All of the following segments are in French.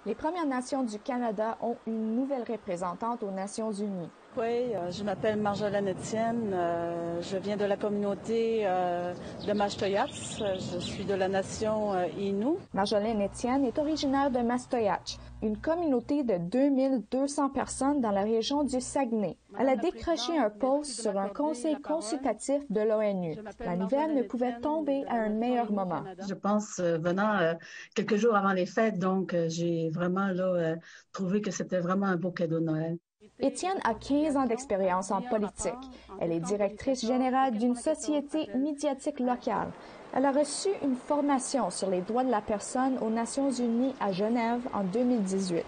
Les Premières Nations du Canada ont une nouvelle représentante aux Nations unies. Oui, je m'appelle Marjolaine Etienne. Je viens de la communauté de Mastoyats. Je suis de la nation Innu. Marjolaine Etienne est originaire de Mastoyatch, une communauté de 2200 personnes dans la région du Saguenay. Elle a décroché un poste sur un conseil consultatif de l'ONU. La nouvelle ne pouvait tomber à un meilleur moment. Je pense, venant quelques jours avant les fêtes, donc j'ai vraiment trouvé que c'était vraiment un beau cadeau de Noël. Étienne a 15 ans d'expérience en politique. Elle est directrice générale d'une société médiatique locale. Elle a reçu une formation sur les droits de la personne aux Nations unies à Genève en 2018.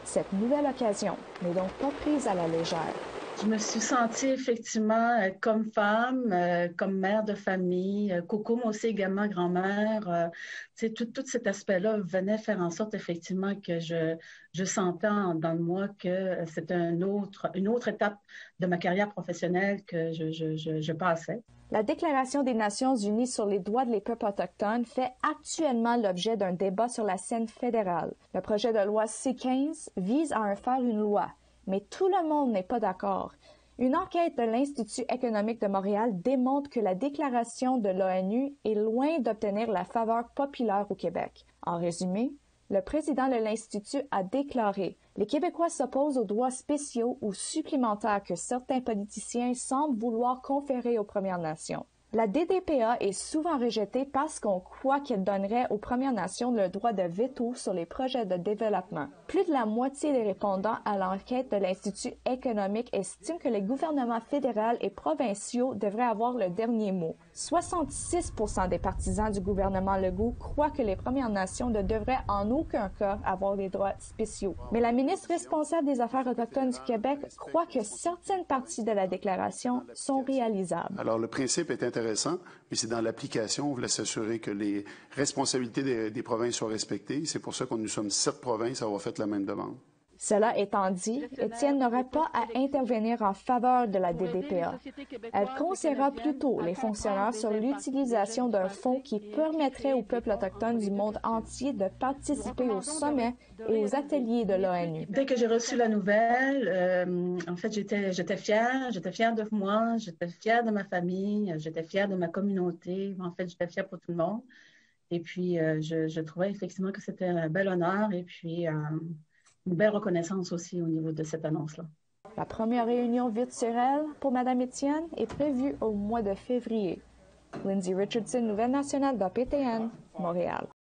Cette nouvelle occasion n'est donc pas prise à la légère. Je me suis sentie effectivement comme femme, comme mère de famille, Coco, moi aussi également grand-mère. Tout cet aspect-là venait faire en sorte effectivement que je sentais dans moi que c'était une autre étape de ma carrière professionnelle que je passais. La Déclaration des Nations unies sur les droits des peuples autochtones fait actuellement l'objet d'un débat sur la scène fédérale. Le projet de loi C-15 vise à en faire une loi. Mais tout le monde n'est pas d'accord. Une enquête de l'Institut économique de Montréal démontre que la déclaration de l'ONU est loin d'obtenir la faveur populaire au Québec. En résumé, le président de l'Institut a déclaré « Les Québécois s'opposent aux droits spéciaux ou supplémentaires que certains politiciens semblent vouloir conférer aux Premières Nations. » La DDPA est souvent rejetée parce qu'on croit qu'elle donnerait aux Premières Nations le droit de veto sur les projets de développement. Plus de la moitié des répondants à l'enquête de l'Institut économique estiment que les gouvernements fédéraux et provinciaux devraient avoir le dernier mot. 66% des partisans du gouvernement Legault croient que les Premières Nations ne devraient en aucun cas avoir des droits spéciaux. Mais la ministre responsable des Affaires autochtones du Québec croit que certaines parties de la déclaration sont réalisables. Alors, le principe est intéressant, mais c'est dans l'application. On voulait s'assurer que les responsabilités des provinces soient respectées. C'est pour ça que nous sommes 7 provinces à avoir fait la même demande. Cela étant dit, Étienne n'aurait pas à intervenir en faveur de la DDPA. Elle conseillera plutôt les fonctionnaires sur l'utilisation d'un fonds qui permettrait aux peuples autochtones du monde entier de participer aux sommets et aux ateliers de l'ONU. Dès que j'ai reçu la nouvelle, en fait, j'étais fière de moi, j'étais fière de ma famille, j'étais fière de ma communauté. En fait, j'étais fière pour tout le monde. Et puis, je trouvais effectivement que c'était un bel honneur et puis une belle reconnaissance aussi au niveau de cette annonce-là. La première réunion virtuelle pour Mme Etienne est prévue au mois de février. Lindsay Richardson, Nouvelle nationale de PTN, Montréal.